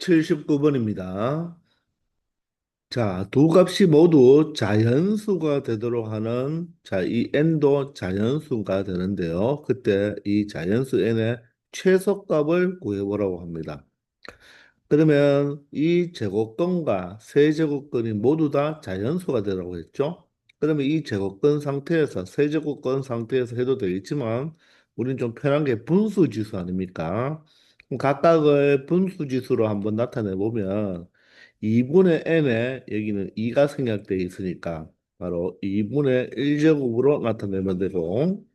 79번입니다. 자, 두 값이 모두 자연수가 되도록 하는, 자, 이 n도 자연수가 되는데요. 그때 이 자연수 n의 최소값을 구해보라고 합니다. 그러면 이 제곱근과 세제곱근이 모두 다 자연수가 되라고 했죠? 그러면 이 제곱근 상태에서, 세제곱근 상태에서 해도 되겠지만, 우리는 좀 편한 게 분수지수 아닙니까? 그럼 각각을 분수지수로 한번 나타내 보면, 2분의 n에 여기는 2가 생략되어 있으니까, 바로 2분의 1제곱으로 나타내면 되고,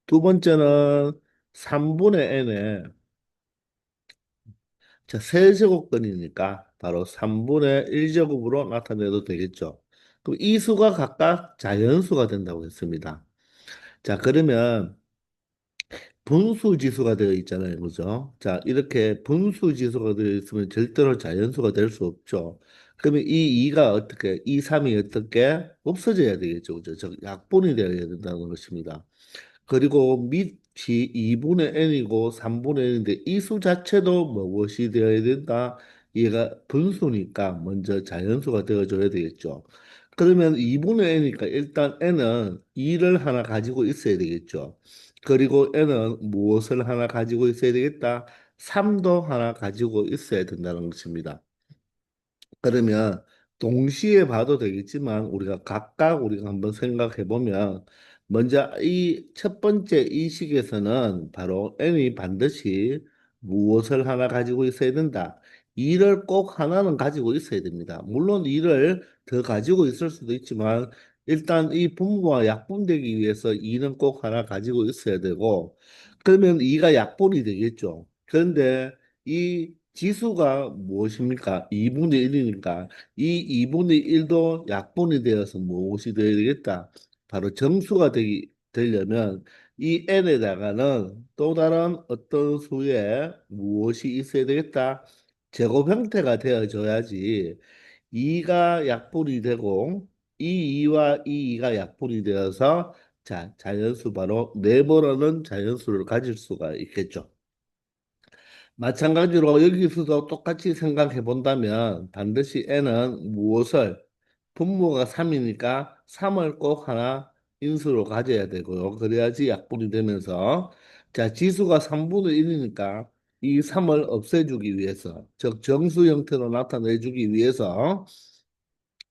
두 번째는 3분의 n에 자, 세제곱근이니까 바로 3분의 1제곱으로 나타내도 되겠죠. 그럼 이 수가 각각 자연수가 된다고 했습니다. 자, 그러면 분수지수가 되어 있잖아요. 그죠? 자, 이렇게 분수지수가 되어 있으면 절대로 자연수가 될 수 없죠. 그러면 이 2가 어떻게, 이 3이 어떻게 없어져야 되겠죠. 그죠? 즉, 약분이 되어야 된다는 것입니다. 그리고 밑이 2분의 n이고 3분의 n인데 이 수 자체도 무엇이 되어야 된다? 얘가 분수니까 먼저 자연수가 되어줘야 되겠죠. 그러면 2분의 n이니까 일단 n은 2를 하나 가지고 있어야 되겠죠. 그리고 n은 무엇을 하나 가지고 있어야 되겠다? 3도 하나 가지고 있어야 된다는 것입니다. 그러면 동시에 봐도 되겠지만 우리가 각각 한번 생각해 보면 먼저 이 첫 번째 이 식에서는 바로 n이 반드시 무엇을 하나 가지고 있어야 된다. 2를 꼭 하나는 가지고 있어야 됩니다. 물론 2를 더 가지고 있을 수도 있지만 일단 이 분모와 약분되기 위해서 2는 꼭 하나 가지고 있어야 되고 그러면 2가 약분이 되겠죠. 그런데 이 지수가 무엇입니까? 2분의 1이니까 이 2분의 1도 약분이 되어서 무엇이 되어야 되겠다? 바로 정수가 되려면 이 n에다가는 또 다른 어떤 수에 무엇이 있어야 되겠다? 제곱 형태가 되어져야지 2가 약분이 되고 이 2와 이 2가 약분이 되어서 자, 자연수 바로 네모라는 자연수를 가질 수가 있겠죠. 마찬가지로 여기서도 똑같이 생각해 본다면 반드시 n은 무엇을 분모가 3이니까 3을 꼭 하나 인수로 가져야 되고요. 그래야지 약분이 되면서 자 지수가 3분의 1이니까 이 3을 없애주기 위해서 즉 정수 형태로 나타내주기 위해서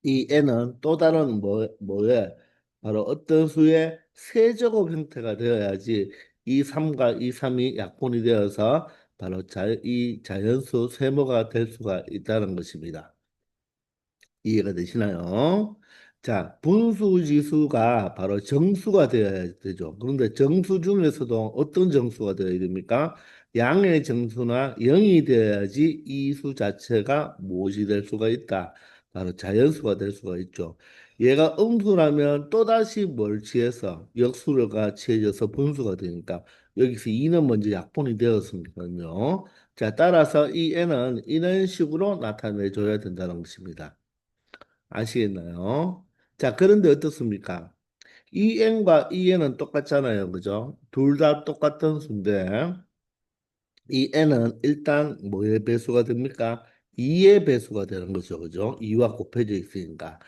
이 n은 또 다른 뭐에 바로 어떤 수의 세제곱 형태가 되어야지 이 3과 이 3이 약분이 되어서 바로 이 자연수 세모가 될 수가 있다는 것입니다. 이해가 되시나요? 자, 분수지수가 바로 정수가 되어야 되죠. 그런데 정수 중에서도 어떤 정수가 되어야 됩니까? 양의 정수나 0이 되어야지 이 수 자체가 무엇이 될 수가 있다. 바로 자연수가 될 수가 있죠. 얘가 음수라면 또다시 뭘 취해서 역수가 취해져서 분수가 되니까 여기서 2는 먼저 약분이 되었으니까요. 자, 따라서 이 n은 이런 식으로 나타내 줘야 된다는 것입니다. 아시겠나요? 자, 그런데 어떻습니까? 이 n과 이 n은 똑같잖아요. 그죠? 둘 다 똑같은 수인데, 이 n은 일단 뭐의 배수가 됩니까? 2의 배수가 되는 거죠. 그죠? 2와 곱해져 있으니까.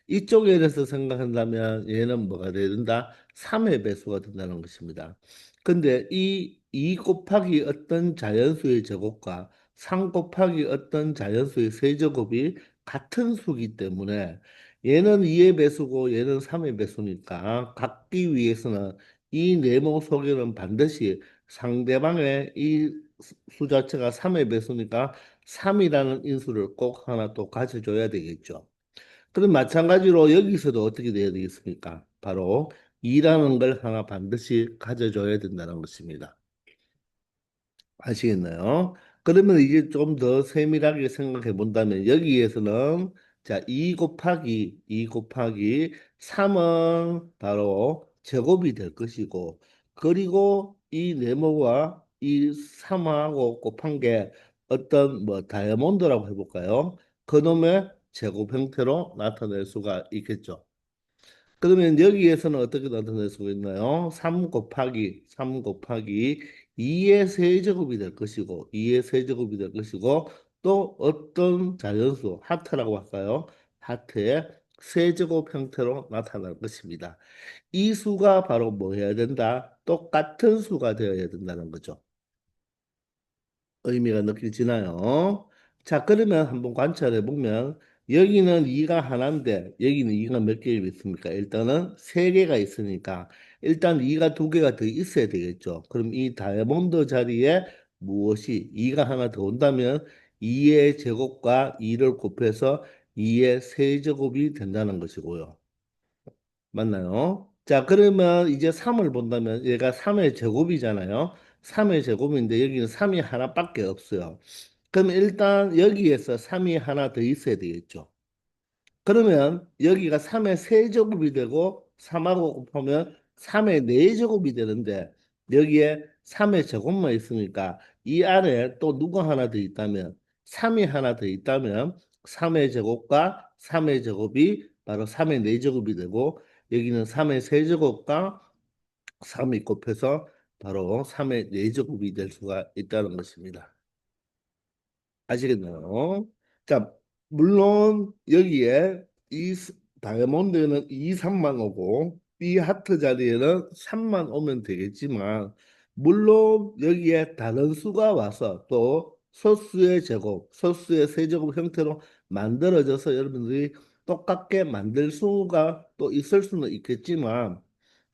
이쪽에 대해서 생각한다면 얘는 뭐가 돼야 된다? 3의 배수가 된다는 것입니다. 근데 이 2 곱하기 어떤 자연수의 제곱과 3 곱하기 어떤 자연수의 세제곱이 같은 수기 때문에 얘는 2의 배수고 얘는 3의 배수니까 같기 위해서는 이 네모 속에는 반드시 상대방의 이 수 자체가 3의 배수니까 3이라는 인수를 꼭 하나 또 가져줘야 되겠죠. 그럼 마찬가지로 여기서도 어떻게 돼야 되겠습니까? 바로 2라는 걸 하나 반드시 가져줘야 된다는 것입니다. 아시겠나요? 그러면 이제 좀 더 세밀하게 생각해 본다면 여기에서는 자, 2 곱하기 3은 바로 제곱이 될 것이고 그리고 이 네모와 이 3하고 곱한 게 어떤 뭐 다이아몬드라고 해볼까요? 그놈의 제곱 형태로 나타낼 수가 있겠죠. 그러면 여기에서는 어떻게 나타낼 수가 있나요? 3 곱하기 2의 세제곱이 될 것이고 2의 세제곱이 될 것이고 또 어떤 자연수, 하트라고 할까요? 하트의 세제곱 형태로 나타날 것입니다. 이 수가 바로 뭐 해야 된다? 똑같은 수가 되어야 된다는 거죠. 의미가 느껴지나요? 자, 그러면 한번 관찰해 보면 여기는 2가 하나인데 여기는 2가 몇 개 있습니까? 일단은 3개가 있으니까 일단 2가 2개가 더 있어야 되겠죠. 그럼 이 다이아몬드 자리에 무엇이 2가 하나 더 온다면 2의 제곱과 2를 곱해서 2의 세제곱이 된다는 것이고요. 맞나요? 자, 그러면 이제 3을 본다면 얘가 3의 제곱이잖아요. 3의 제곱인데 여기는 3이 하나밖에 없어요. 그럼 일단 여기에서 3이 하나 더 있어야 되겠죠. 그러면 여기가 3의 세제곱이 되고 3하고 곱하면 3의 4제곱이 되는데 여기에 3의 제곱만 있으니까 이 안에 또 누가 하나 더 있다면 3이 하나 더 있다면 3의 제곱과 3의 제곱이 바로 3의 4제곱이 되고 여기는 3의 세제곱과 3이 곱해서 바로 3의 4제곱이 될 수가 있다는 것입니다. 아시겠나요? 자, 물론 여기에 다이아몬드에는 2, 3만 오고 이 하트 자리에는 3만 오면 되겠지만 물론 여기에 다른 수가 와서 또 소수의 제곱, 소수의 세제곱 형태로 만들어져서 여러분들이 똑같게 만들 수가 또 있을 수는 있겠지만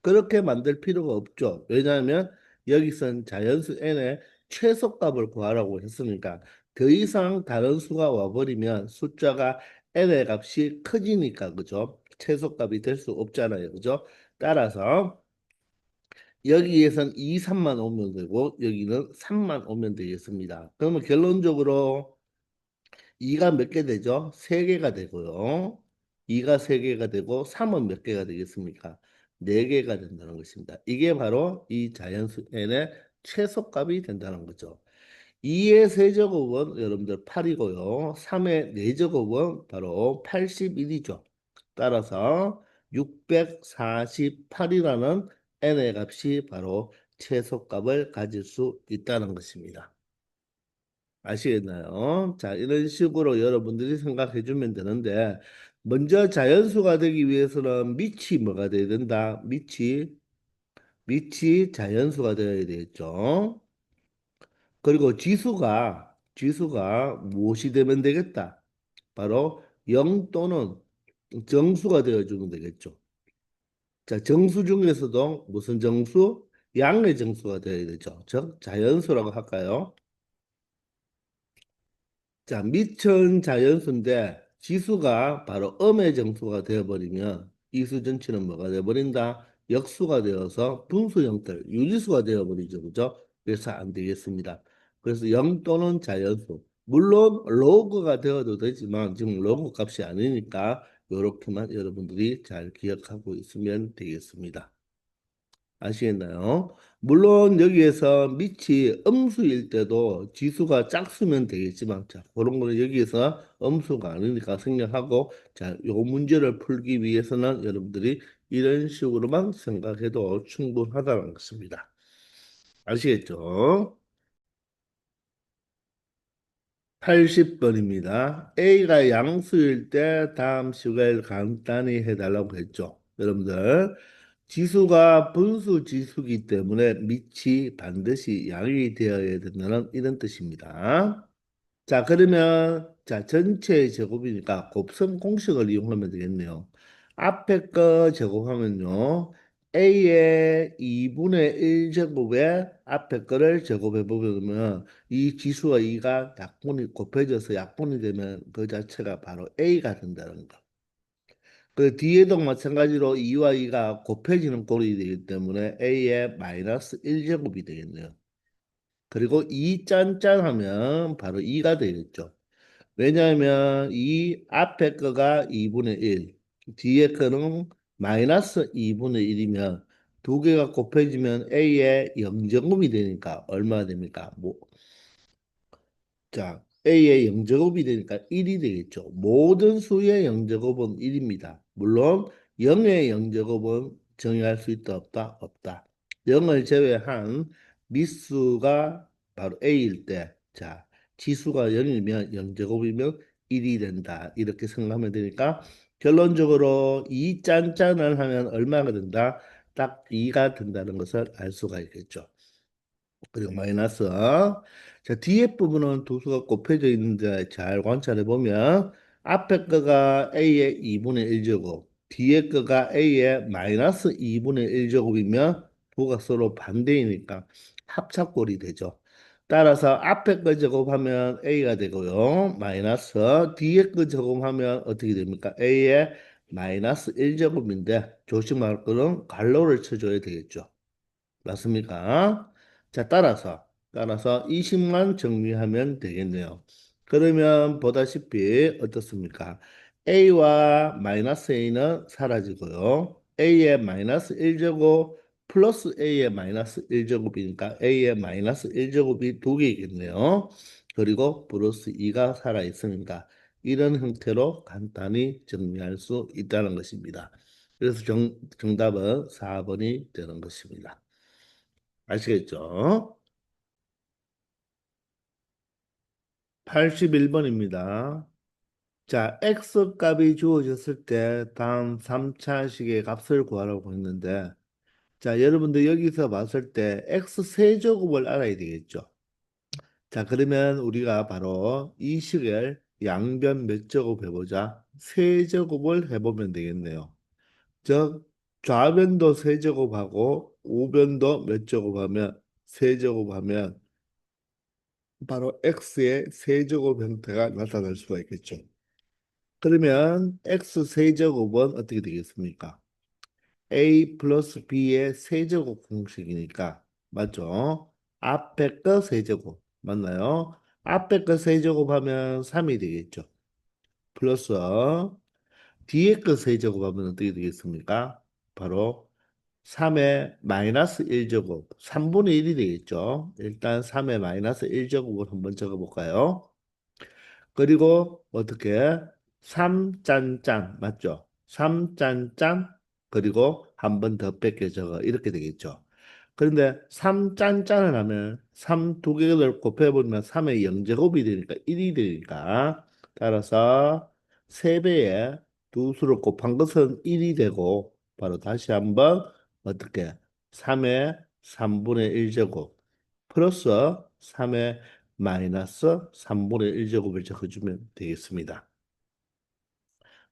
그렇게 만들 필요가 없죠. 왜냐하면 여기선 자연수 n의 최소값을 구하라고 했으니까 더 이상 다른 수가 와버리면 숫자가 n의 값이 커지니까 그죠? 최소값이 될 수 없잖아요. 그죠? 따라서 여기에선 2, 3만 오면 되고 여기는 3만 오면 되겠습니다. 그러면 결론적으로 2가 몇 개 되죠? 3개가 되고요. 2가 3개가 되고 3은 몇 개가 되겠습니까? 4개가 된다는 것입니다. 이게 바로 이 자연수 n의 최소값이 된다는 거죠. 2의 세제곱은 여러분들 8이고요. 3의 4제곱은 바로 81이죠. 따라서 648이라는 n의 값이 바로 최소값을 가질 수 있다는 것입니다. 아시겠나요? 자, 이런 식으로 여러분들이 생각해 주면 되는데, 먼저 자연수가 되기 위해서는 밑이 뭐가 돼야 된다? 밑이 자연수가 되어야 되겠죠. 그리고 지수가 무엇이 되면 되겠다? 바로 0 또는 정수가 되어주면 되겠죠. 자, 정수 중에서도 무슨 정수? 양의 정수가 되어야 되죠. 즉, 자연수라고 할까요? 자, 미천 자연수인데 지수가 바로 음의 정수가 되어버리면 이 수 전체는 뭐가 되어버린다? 역수가 되어서 분수 형태, 유리수가 되어버리죠. 그죠? 그래서 안 되겠습니다. 그래서 0 또는 자연수. 물론 로그가 되어도 되지만 지금 로그 값이 아니니까 이렇게만 여러분들이 잘 기억하고 있으면 되겠습니다. 아시겠나요? 물론 여기에서 밑이 음수일 때도 지수가 짝수면 되겠지만 자, 그런 거는 여기에서 음수가 아니니까 생략하고 자, 요 문제를 풀기 위해서는 여러분들이 이런 식으로만 생각해도 충분하다는 것입니다. 아시겠죠? 80번입니다. A가 양수일 때 다음 식을 간단히 해달라고 했죠. 여러분들, 지수가 분수 지수이기 때문에 밑이 반드시 양이 되어야 된다는 이런 뜻입니다. 자, 그러면 자, 전체 제곱이니까 곱셈 공식을 이용하면 되겠네요. 앞에 거 제곱하면요. A의 2분의 1 제곱에 앞에 거를 제곱해 보면 이 지수와 2가 약분이 곱해져서 약분이 되면 그 자체가 바로 A가 된다는 거. 그 뒤에도 마찬가지로 2와 2가 곱해지는 꼴이 되기 때문에 A의 마이너스 1제곱이 되겠네요. 그리고 2 짠짠하면 바로 2가 되겠죠. 왜냐하면 이 앞에 거가 2분의 1, 뒤에 거는 마이너스 2분의 1이면 두 개가 곱해지면 A의 0제곱이 되니까 얼마가 됩니까? 뭐, 자, A의 0제곱이 되니까 1이 되겠죠. 모든 수의 0제곱은 1입니다. 물론 0의 0제곱은 정의할 수 있다 없다? 없다. 0을 제외한 미수가 바로 A일 때 자, 지수가 0이면 0제곱이면 1이 된다. 이렇게 생각하면 되니까 결론적으로 이 짠짠을 하면 얼마가 된다? 딱 2가 된다는 것을 알 수가 있겠죠. 그리고 마이너스. 자, 뒤에 부분은 두 수가 곱해져 있는데 잘 관찰해 보면 앞에 거가 A의 2분의 1제곱, 뒤에 거가 A의 마이너스 2분의 1제곱이면 부가 서로 반대이니까 합작꼴이 되죠. 따라서 앞에 거 제곱하면 A가 되고요. 마이너스 뒤에 거 제곱하면 어떻게 됩니까? A의 마이너스 1제곱인데 조심할 거는 괄호를 쳐줘야 되겠죠. 맞습니까? 자, 따라서 이 식만 정리하면 되겠네요. 그러면 보다시피 어떻습니까? A와 마이너스 A는 사라지고요. A의 마이너스 1제곱 플러스 A의 마이너스 1제곱이니까 A의 마이너스 1제곱이 두 개이겠네요. 그리고 플러스 2가 살아있으니까 이런 형태로 간단히 정리할 수 있다는 것입니다. 그래서 정답은 4번이 되는 것입니다. 아시겠죠? 81번입니다. 자, x 값이 주어졌을 때 다음 3차식의 값을 구하라고 했는데, 자, 여러분들 여기서 봤을 때 x 세제곱을 알아야 되겠죠? 자, 그러면 우리가 바로 이 식을 양변 몇 제곱 해보자. 세제곱을 해보면 되겠네요. 즉, 좌변도 세제곱하고 우변도 몇 제곱하면 세제곱하면 바로 x의 세제곱 형태가 나타날 수가 있겠죠. 그러면 x 세제곱은 어떻게 되겠습니까? a 플러스 b의 세제곱 공식이니까 맞죠? 앞에 거 세제곱 맞나요? 앞에 거 세제곱하면 3이 되겠죠. 플러스 뒤에 거 세제곱하면 어떻게 되겠습니까? 바로 3의 마이너스 1제곱 3분의 1이 되겠죠. 일단 3의 마이너스 1제곱을 한번 적어볼까요? 그리고 어떻게 3짠짠 맞죠? 3짠짠 그리고 한 번 더 뺏겨 적어 이렇게 되겠죠. 그런데 3짠짠을 하면 3 두 개를 곱해보면 3의 0제곱이 되니까 1이 되니까 따라서 3배에 두 수를 곱한 것은 1이 되고 바로 다시 한번 어떻게 3의 3분의 1제곱 플러스 3의 마이너스 3분의 1제곱을 적어주면 되겠습니다.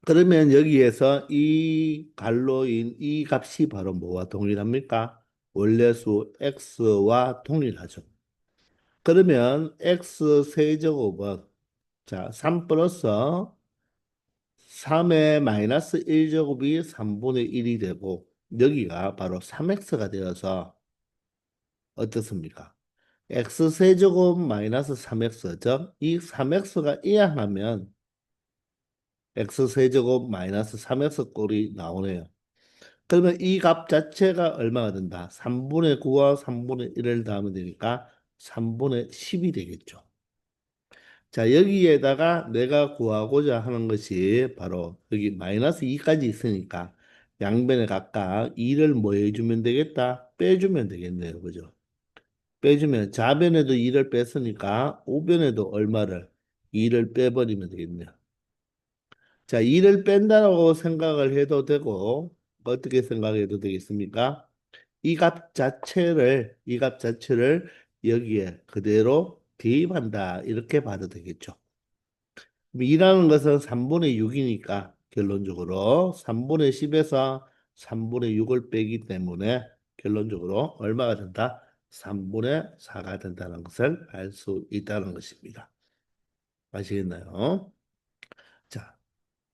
그러면 여기에서 이 갈로인 이 값이 바로 뭐와 동일합니까? 원래수 x와 동일하죠. 그러면 x 세제곱은 자, 3 플러스 3의 마이너스 1제곱이 3분의 1이 되고 여기가 바로 3x가 되어서 어떻습니까? x 세제곱 마이너스 3x 즉 이 3x가 이항하면 x 세제곱 마이너스 3x 꼴이 나오네요. 그러면 이 값 자체가 얼마가 된다? 3분의 9와 3분의 1을 더하면 되니까 3분의 10이 되겠죠. 자, 여기에다가 내가 구하고자 하는 것이 바로 여기 마이너스 2까지 있으니까 양변에 각각 2를 뭐 해주면 되겠다? 빼주면 되겠네요. 그죠? 빼주면 좌변에도 2를 뺐으니까 우변에도 얼마를 2를 빼버리면 되겠네요. 자, 2를 뺀다고 생각을 해도 되고 어떻게 생각해도 되겠습니까? 이 값 자체를 여기에 그대로 대입한다. 이렇게 봐도 되겠죠. 2라는 것은 3분의 6이니까 결론적으로 3분의 10에서 3분의 6을 빼기 때문에 결론적으로 얼마가 된다? 3분의 4가 된다는 것을 알 수 있다는 것입니다. 아시겠나요? 자,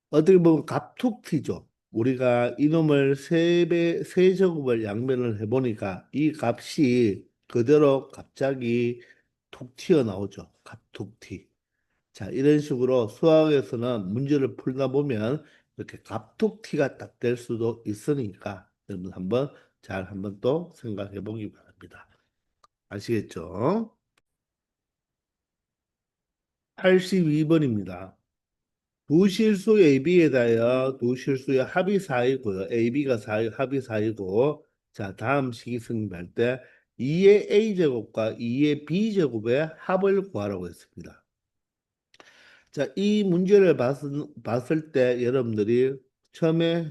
어떻게 보면 갑툭튀죠. 우리가 이놈을 세제곱을 양변을 해보니까 이 값이 그대로 갑자기 툭 튀어나오죠. 갑툭튀. 자, 이런 식으로 수학에서는 문제를 풀다 보면 이렇게 갑툭튀가 딱 될 수도 있으니까 여러분 한번 잘 한번 또 생각해 보기 바랍니다. 아시겠죠? 82번입니다. 두 실수 AB에 대하여 두 실수의 합이 4이고요. AB가 4, 합이 4이고 자, 다음 식이 성립할 때 2의 A제곱과 2의 B제곱의 합을 구하라고 했습니다. 자, 이 문제를 봤을 때 여러분들이 처음에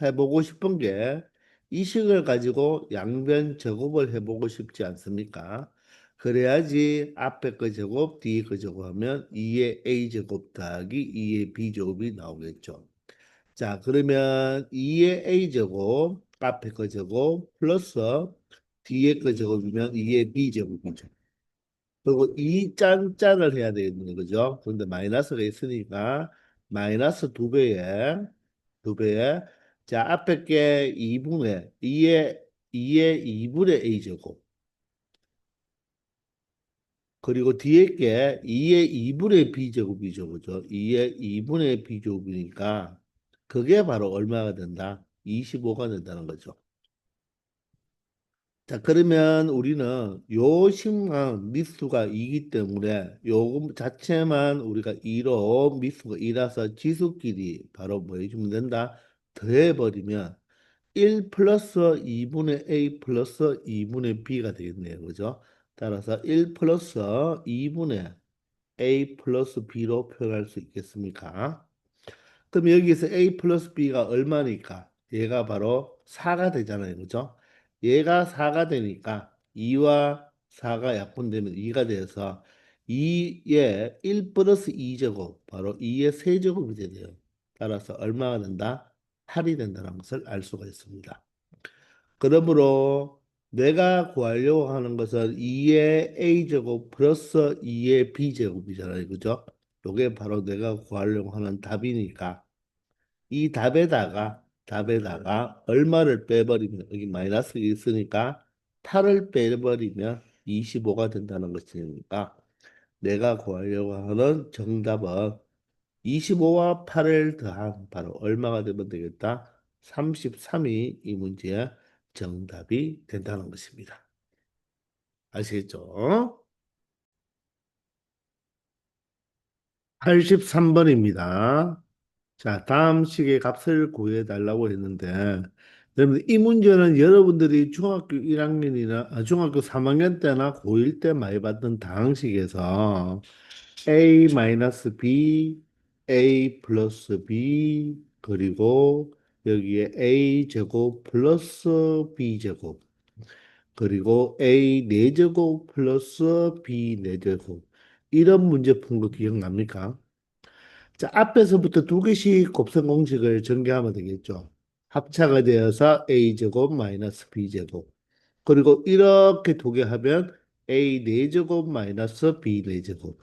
해보고 싶은 게 이 식을 가지고 양변 제곱을 해보고 싶지 않습니까? 그래야지 앞에 거 제곱, 뒤에 거 제곱하면 2의 a제곱 더하기 2의 b제곱이 나오겠죠. 자, 그러면 2의 a제곱, 앞에 거 제곱, 플러스 뒤에 거 제곱이면 2의 b제곱이죠. 그리고 이 짠짠을 해야 되는 거죠. 그런데 마이너스가 있으니까 마이너스 두 배에 자 앞에 게 2분의 2의 2분의 a제곱 그리고 뒤에 게 2의 2분의 b제곱이죠. 그죠? 2의 2분의 b제곱이니까 그게 바로 얼마가 된다? 25가 된다는 거죠. 자, 그러면 우리는 요 식만 미수가 2기 때문에 요 자체만 우리가 2로 미수가 2라서 지수끼리 바로 뭐 해주면 된다? 더해버리면 1 플러스 2분의 a 플러스 2분의 b가 되겠네요. 그죠? 따라서 1 플러스 2분의 a 플러스 b로 표현할 수 있겠습니까? 그럼 여기서 A 플러스 B가 얼마니까? 얘가 바로 4가 되잖아요. 그죠? 얘가 4가 되니까 2와 4가 약분되면 2가 돼서 2의 1 플러스 2제곱, 바로 2의 세제곱이 되네요. 따라서 얼마가 된다? 8이 된다는 것을 알 수가 있습니다. 그러므로 내가 구하려고 하는 것은 2의 A제곱 플러스 2의 B제곱이잖아요. 그죠? 이게 바로 내가 구하려고 하는 답이니까 이 답에다가 얼마를 빼버리면 여기 마이너스가 있으니까 8을 빼버리면 25가 된다는 것이니까 내가 구하려고 하는 정답은 25와 8을 더한 바로 얼마가 되면 되겠다? 33이 이 문제의 정답이 된다는 것입니다. 아시겠죠? 83번입니다. 자, 다음 식의 값을 구해달라고 했는데, 여러분, 이 문제는 여러분들이 중학교 1학년이나, 중학교 3학년 때나 고1 때 많이 봤던 다항식에서 a-b, a 플러스 b, 그리고 여기에 a 제곱 플러스 b 제곱, 그리고 a 4제곱 플러스 b 4제곱. 이런 문제 푼 거 기억납니까? 자, 앞에서부터 두 개씩 곱셈 공식을 전개하면 되겠죠. 합차가 되어서 a제곱 마이너스 b제곱. 그리고 이렇게 두 개 하면 a 4제곱 마이너스 b 4제곱.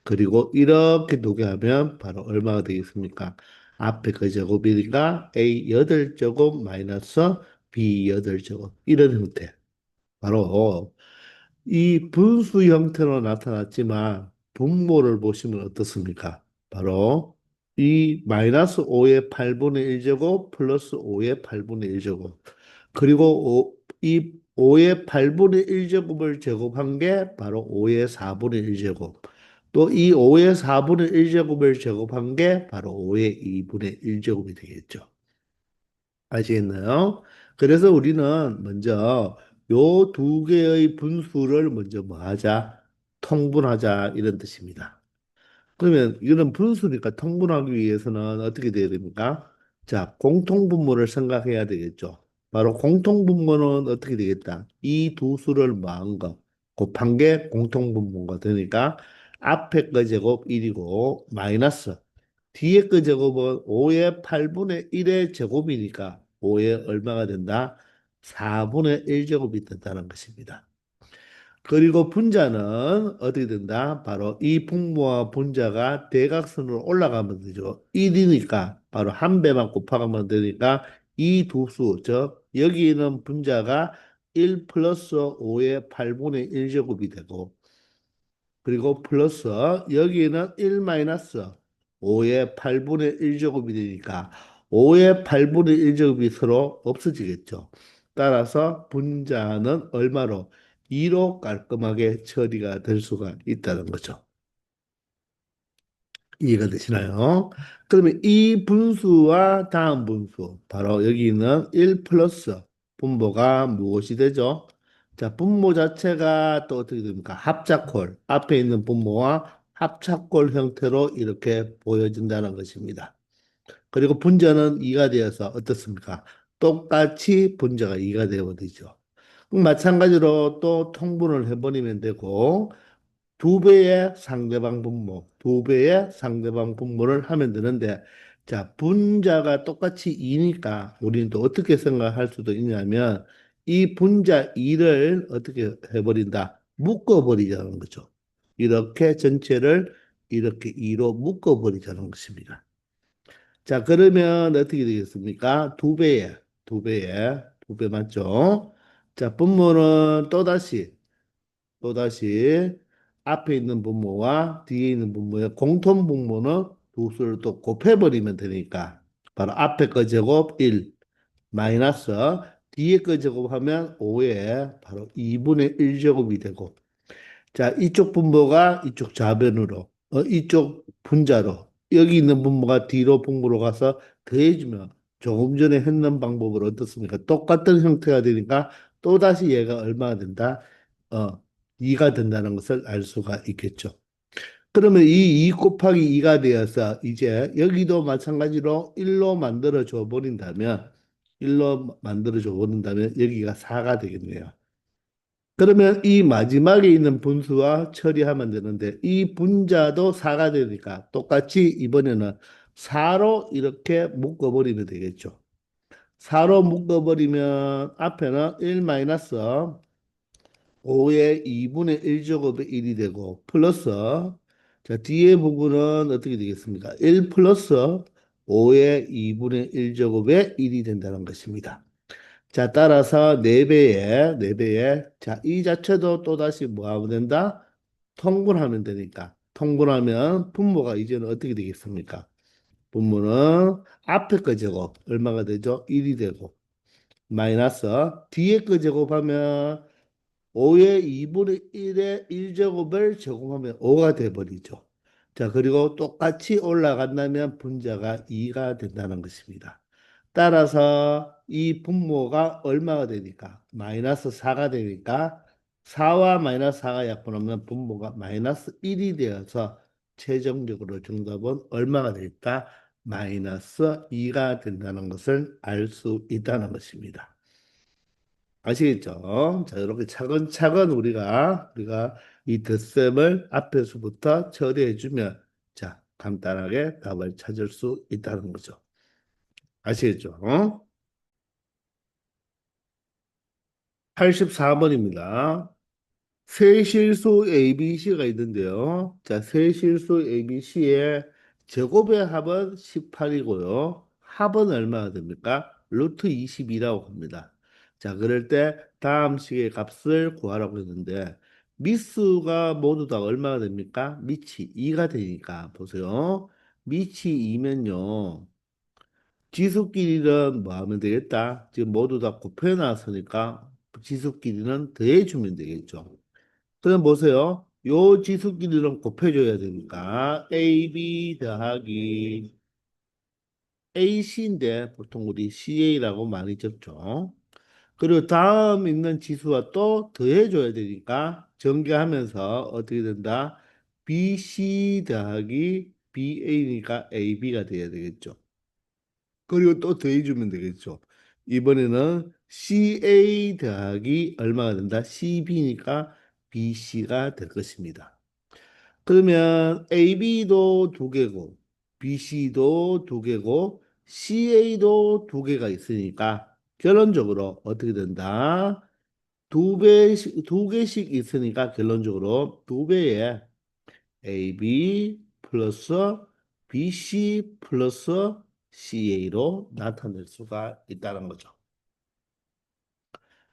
그리고 이렇게 두 개 하면 바로 얼마가 되겠습니까? 앞에 그 제곱이니까 a 8제곱 마이너스 b 8제곱. 이런 형태. 바로 이 분수 형태로 나타났지만 분모를 보시면 어떻습니까? 바로 이 마이너스 5의 8분의 1제곱 플러스 5의 8분의 1제곱 그리고 이 5의 8분의 1제곱을 제곱한 게 바로 5의 4분의 1제곱 또 이 5의 4분의 1제곱을 제곱한 게 바로 5의 2분의 1제곱이 되겠죠. 아시겠나요? 그래서 우리는 먼저 요 두 개의 분수를 먼저 뭐 하자? 통분하자 이런 뜻입니다. 그러면 이거는 분수니까 통분하기 위해서는 어떻게 돼야 됩니까? 자, 공통분모를 생각해야 되겠죠. 바로 공통분모는 어떻게 되겠다? 이 두 수를 뭐한 거? 곱한 게 공통분모가 되니까 앞에 거 제곱 1이고 마이너스 뒤에 거 제곱은 5의 8분의 1의 제곱이니까 5의 얼마가 된다? 4분의 1제곱이 된다는 것입니다. 그리고 분자는 어떻게 된다? 바로 이 분모와 분자가 대각선으로 올라가면 되죠. 1이니까 바로 한 배만 곱하면 되니까 이 두 수, 즉 여기 있는 분자가 1 플러스 5의 8분의 1제곱이 되고 그리고 플러스 여기는 1 마이너스 5의 8분의 1제곱이 되니까 5의 8분의 1제곱이 서로 없어지겠죠. 따라서 분자는 얼마로? 2로 깔끔하게 처리가 될 수가 있다는 거죠. 이해가 되시나요? 그러면 이 분수와 다음 분수, 바로 여기 있는 1 플러스 분모가 무엇이 되죠? 자, 분모 자체가 또 어떻게 됩니까? 합작홀. 앞에 있는 분모와 합착골 형태로 이렇게 보여진다는 것입니다. 그리고 분자는 2가 되어서 어떻습니까? 똑같이 분자가 2가 되어버리죠. 마찬가지로 또 통분을 해버리면 되고, 두 배의 상대방 분모, 두 배의 상대방 분모를 하면 되는데, 자, 분자가 똑같이 2니까 우리는 또 어떻게 생각할 수도 있냐면, 이 분자 2를 어떻게 해버린다? 묶어버리자는 거죠. 이렇게 전체를 이렇게 2로 묶어버리자는 것입니다. 자, 그러면 어떻게 되겠습니까? 두 배 맞죠? 자, 분모는 또다시 앞에 있는 분모와 뒤에 있는 분모의 공통 분모는 두 수를 또 곱해버리면 되니까 바로 앞에 거 제곱 1 마이너스 뒤에 거 제곱하면 5에 바로 2분의 1 제곱이 되고 자, 이쪽 분모가 이쪽 좌변으로, 이쪽 분자로, 여기 있는 분모가 뒤로 분모로 가서 더해주면 조금 전에 했는 방법으로 어떻습니까? 똑같은 형태가 되니까 또다시 얘가 얼마가 된다? 어, 2가 된다는 것을 알 수가 있겠죠. 그러면 이 2 곱하기 2가 되어서 이제 여기도 마찬가지로 1로 만들어 줘 버린다면, 1로 만들어 줘 버린다면 여기가 4가 되겠네요. 그러면 이 마지막에 있는 분수와 처리하면 되는데 이 분자도 4가 되니까 똑같이 이번에는 4로 이렇게 묶어버리면 되겠죠. 4로 묶어버리면 앞에는 1 마이너스 5의 2분의 1 제곱의 1이 되고 플러스 자 뒤에 부분은 어떻게 되겠습니까? 1 플러스 5의 2분의 1 제곱의 1이 된다는 것입니다. 자, 따라서 네배에 자, 이 자체도 또다시 뭐 하면 된다? 통분하면 되니까. 통분하면 분모가 이제는 어떻게 되겠습니까? 분모는 앞에 거 제곱, 얼마가 되죠? 1이 되고, 마이너스, 뒤에 거 제곱하면 5의 2분의 1의 1제곱을 제곱하면 5가 돼버리죠. 자, 그리고 똑같이 올라간다면 분자가 2가 된다는 것입니다. 따라서 이 분모가 얼마가 되니까? 마이너스 4가 되니까 4와 마이너스 4가 약분하면 분모가 마이너스 1이 되어서 최종적으로 정답은 얼마가 될까? 마이너스 2가 된다는 것을 알 수 있다는 것입니다. 아시겠죠? 자, 이렇게 차근차근 우리가 이 덧셈을 앞에서부터 처리해주면 자, 간단하게 답을 찾을 수 있다는 거죠. 아시겠죠? 84번입니다. 세실수 ABC가 있는데요. 자, 세실수 ABC의 제곱의 합은 18이고요. 합은 얼마가 됩니까? 루트 22라고 합니다. 자, 그럴 때 다음 식의 값을 구하라고 했는데 미수가 모두 다 얼마가 됩니까? 미치 2가 되니까 보세요. 미치 2면요. 지수끼리는 뭐 하면 되겠다? 지금 모두 다 곱해놨으니까 지수끼리는 더해주면 되겠죠. 그럼 보세요. 요 지수끼리는 곱해줘야 되니까 AB 더하기 AC인데 보통 우리 CA라고 많이 적죠. 그리고 다음 있는 지수와 또 더해줘야 되니까 전개하면서 어떻게 된다? BC 더하기 BA니까 AB가 돼야 되겠죠. 그리고 또 더해주면 되겠죠. 이번에는 CA 더하기 얼마가 된다? CB니까 BC가 될 것입니다. 그러면 AB도 두 개고, BC도 두 개고, CA도 두 개가 있으니까 결론적으로 어떻게 된다? 두 개씩 있으니까 결론적으로 두 배의 AB 플러스 BC 플러스 CA로 나타낼 수가 있다는 거죠.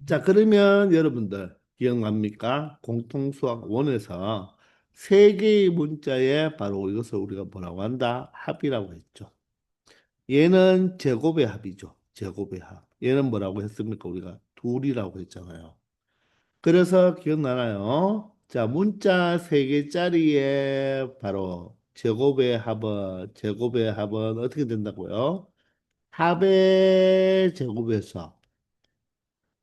자, 그러면 여러분들 기억납니까? 공통수학 원에서 세 개의 문자에 바로 이것을 우리가 뭐라고 한다? 합이라고 했죠. 얘는 제곱의 합이죠. 제곱의 합. 얘는 뭐라고 했습니까? 우리가 둘이라고 했잖아요. 그래서 기억나나요? 자, 문자 세 개짜리의 바로 제곱의 합은 어떻게 된다고요? 합의 제곱에서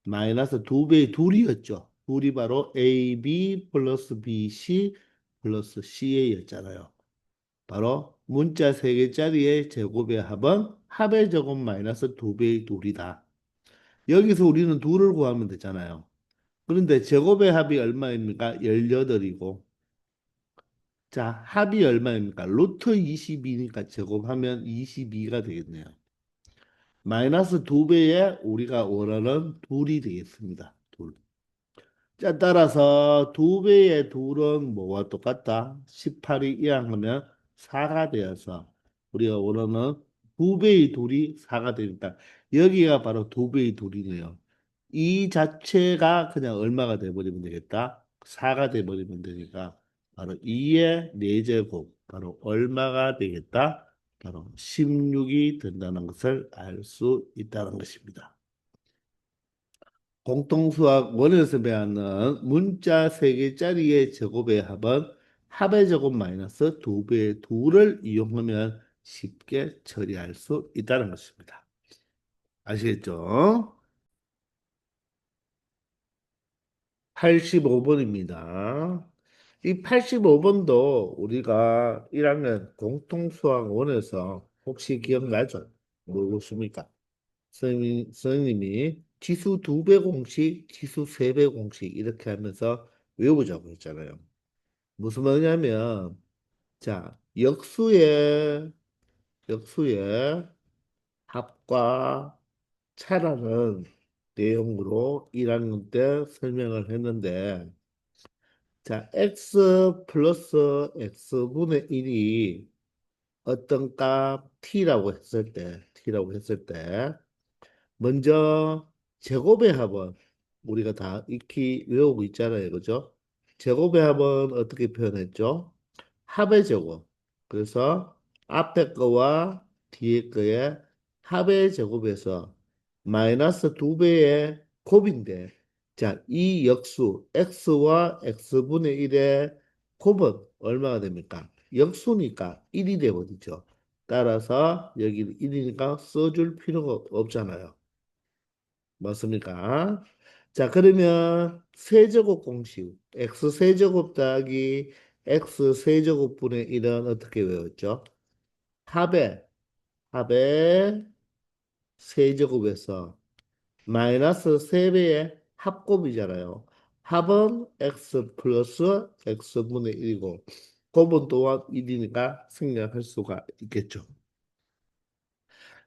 마이너스 두 배의 둘이었죠. 둘이 바로 AB 플러스 BC 플러스 CA였잖아요. 바로 문자 3개짜리의 제곱의 합은 합의 제곱 마이너스 2배의 둘이다. 여기서 우리는 둘을 구하면 되잖아요. 그런데 제곱의 합이 얼마입니까? 18이고 자, 합이 얼마입니까? 루트 22니까 제곱하면 22가 되겠네요. 마이너스 2배에 우리가 원하는 둘이 되겠습니다. 둘. 자, 따라서 2배의 둘은 뭐와 똑같다? 18이 이항하면 4가 되어서 우리가 원하는 2배의 둘이 4가 되니까 여기가 바로 2배의 둘이네요. 이 자체가 그냥 얼마가 돼버리면 되겠다? 4가 돼버리면 되니까 바로 2의 4제곱 바로 얼마가 되겠다? 바로 16이 된다는 것을 알 수 있다는 것입니다. 공통수학 원에서 배웠는 문자 3개짜리의 제곱의 합은 합의 제곱 마이너스 2배의 2를 이용하면 쉽게 처리할 수 있다는 것입니다. 아시겠죠? 85번입니다. 이 85번도 우리가 1학년 공통수학 원에서 혹시 기억나죠? 무엇입니까? 선생님이 지수 2배 공식, 지수 3배 공식 이렇게 하면서 외우자고 했잖아요. 무슨 말이냐면 자, 역수의 합과 차라는 내용으로 1학년 때 설명을 했는데 자, x 플러스 x분의 1이 어떤 값 t라고 했을 때 먼저 제곱의 합은 우리가 다 익히 외우고 있잖아요. 그죠? 제곱의 합은 어떻게 표현했죠? 합의 제곱. 그래서 앞에 거와 뒤에 거의 합의 제곱에서 마이너스 2배의 곱인데 자, 이 역수 x와 x분의 1의 곱은 얼마가 됩니까? 역수니까 1이 되거든요. 따라서 여기 1이니까 써줄 필요가 없잖아요. 맞습니까? 자, 그러면 세제곱 공식 x 세제곱 더하기 x 세제곱분의 1은 어떻게 외웠죠? 합의 합의 세제곱에서 마이너스 3배의 합곱이잖아요. 합은 x 플러스 x분의 1이고 곱은 또한 1이니까 생략할 수가 있겠죠.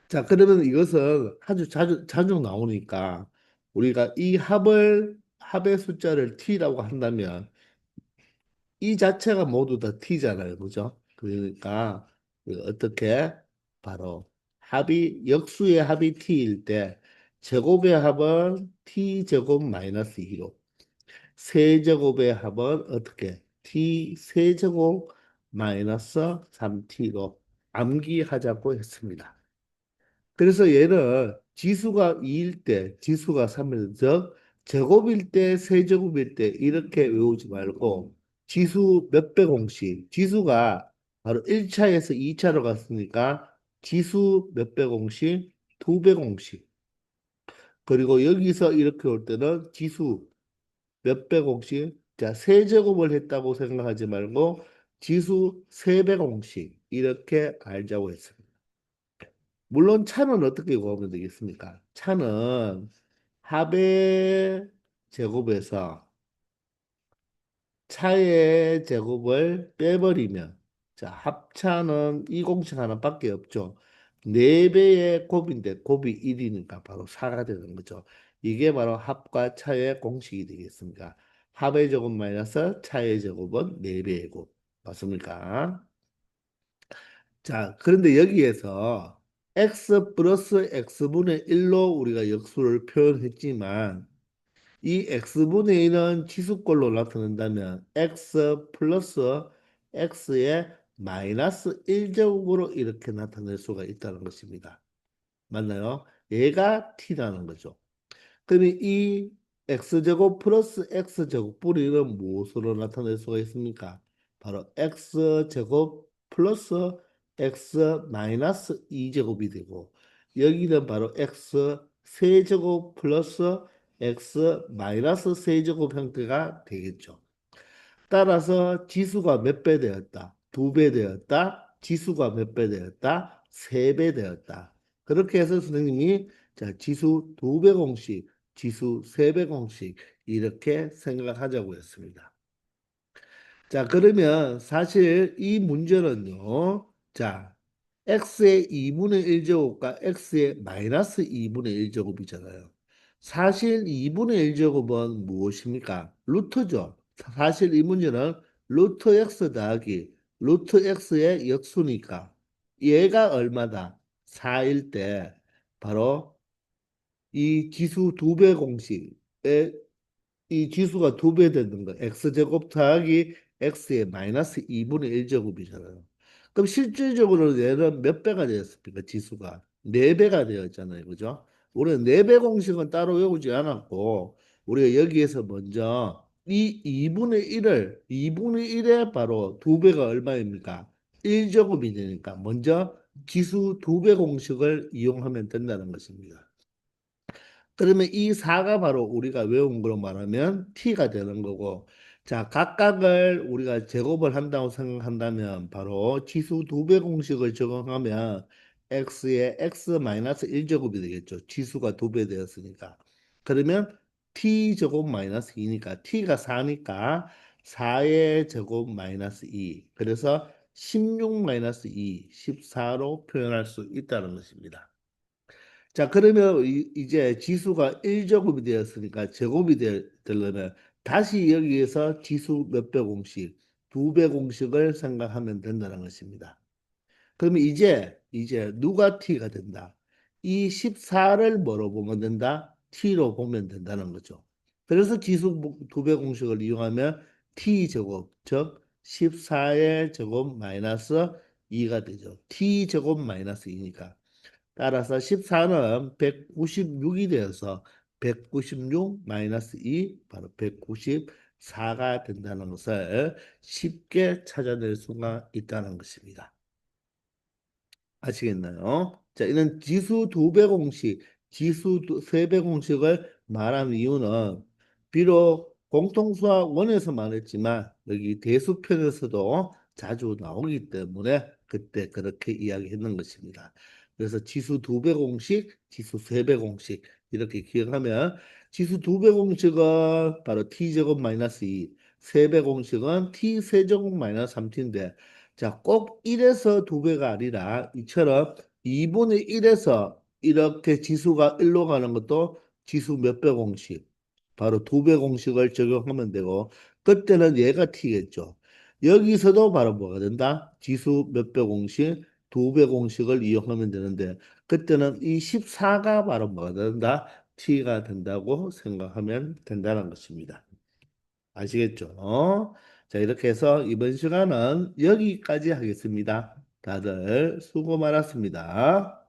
자, 그러면 이것은 아주 자주 나오니까 우리가 이 합의 숫자를 t라고 한다면 이 자체가 모두 다 t잖아요. 그죠? 그러니까 어떻게 바로 역수의 합이 t일 때 제곱의 합은 t제곱 마이너스 2로 세제곱의 합은 어떻게 t 세제곱 마이너스 3t로 암기하자고 했습니다. 그래서 얘는 지수가 2일 때, 지수가 3일, 즉 제곱일 때, 세제곱일 때 이렇게 외우지 말고 지수 몇 배 공식, 지수가 바로 1차에서 2차로 갔으니까 지수 몇 배 공식, 2배 공식. 그리고 여기서 이렇게 올 때는 지수 몇 배 공식, 자, 세제곱을 했다고 생각하지 말고 지수 3배 공식 이렇게 알자고 했습니다. 물론 차는 어떻게 구하면 되겠습니까? 차는 합의 제곱에서 차의 제곱을 빼버리면 자 합차는 이 공식 하나밖에 없죠. 4배의 곱인데 곱이 1이니까 바로 4가 되는 거죠. 이게 바로 합과 차의 공식이 되겠습니다. 합의 제곱 마이너스 차의 제곱은 4배의 곱. 맞습니까? 자, 그런데 여기에서 x 플러스 x분의 1로 우리가 역수를 표현했지만 이 x분의 1은 치수꼴로 나타낸다면 x 플러스 x의 마이너스 1제곱으로 이렇게 나타낼 수가 있다는 것입니다. 맞나요? 얘가 t라는 거죠. 그러면 이 x제곱 플러스 x제곱 뿌리는 무엇으로 나타낼 수가 있습니까? 바로 x제곱 플러스 x 마이너스 2제곱이 되고 여기는 바로 x 세제곱 플러스 x 마이너스 세제곱 형태가 되겠죠. 따라서 지수가 몇 배 되었다. 두 배 되었다. 지수가 몇 배 되었다. 세 배 되었다. 그렇게 해서 선생님이 자, 지수 두 배 공식, 지수 세 배 공식 이렇게 생각하자고 했습니다. 자, 그러면 사실 이 문제는요. 자, x의 2분의 1제곱과 x의 마이너스 2분의 1제곱이잖아요. 사실 2분의 1제곱은 무엇입니까? 루트죠. 사실 이 문제는 루트 x 더하기 루트 x의 역수니까 얘가 얼마다? 4일 때 바로 이 지수 두 배 공식의 이 지수가 두 배 되는 거. x제곱 더하기 x의 마이너스 2분의 1제곱이잖아요. 그럼 실질적으로 얘는 몇 배가 되었습니까? 지수가. 네배가 되었잖아요. 그죠? 우리는 네 배 공식은 따로 외우지 않았고 우리가 여기에서 먼저 이 2분의 1을 2분의 1에 바로 두 배가 얼마입니까? 1제곱이 되니까 먼저 지수 두 배 공식을 이용하면 된다는 것입니다. 그러면 이 4가 바로 우리가 외운 거로 말하면 t가 되는 거고 자 각각을 우리가 제곱을 한다고 생각한다면 바로 지수 두 배 공식을 적용하면 x의 x 마이너스 1제곱이 되겠죠. 지수가 두 배 되었으니까. 그러면 t 제곱 마이너스 2니까 t가 4니까 4의 제곱 마이너스 2 그래서 16 마이너스 2, 14로 표현할 수 있다는 것입니다. 자, 그러면 이제 지수가 1제곱이 되었으니까 제곱이 되려면 다시 여기에서 지수 몇 배 공식, 두 배 공식을 생각하면 된다는 것입니다. 그러면 이제 누가 t가 된다? 이 14를 뭐로 보면 된다? t로 보면 된다는 거죠. 그래서 지수 두 배 공식을 이용하면 t제곱, 즉 14의 제곱 마이너스 2가 되죠. t제곱 마이너스 2니까. 따라서 14는 196이 되어서 196 마이너스 2 바로 194가 된다는 것을 쉽게 찾아낼 수가 있다는 것입니다. 아시겠나요? 자, 이런 지수 두 배 공식, 지수 세 배 공식을 말하는 이유는 비록 공통수학 원에서 말했지만 여기 대수편에서도 자주 나오기 때문에 그때 그렇게 이야기했는 것입니다. 그래서 지수 두 배 공식, 지수 세 배 공식 이렇게 기억하면 지수 두 배 공식은 바로 t제곱 마이너스 2, 세 배 공식은 t 세제곱 마이너스 3t인데 자, 꼭 1에서 두 배가 아니라 이처럼 2분의 1에서 이렇게 지수가 1로 가는 것도 지수 몇 배 공식, 바로 두 배 공식을 적용하면 되고 그때는 얘가 t겠죠. 여기서도 바로 뭐가 된다? 지수 몇 배 공식, 두 배 공식을 이용하면 되는데 그때는 이 14가 바로 뭐가 된다? t가 된다고 생각하면 된다는 것입니다. 아시겠죠? 자, 이렇게 해서 이번 시간은 여기까지 하겠습니다. 다들 수고 많았습니다.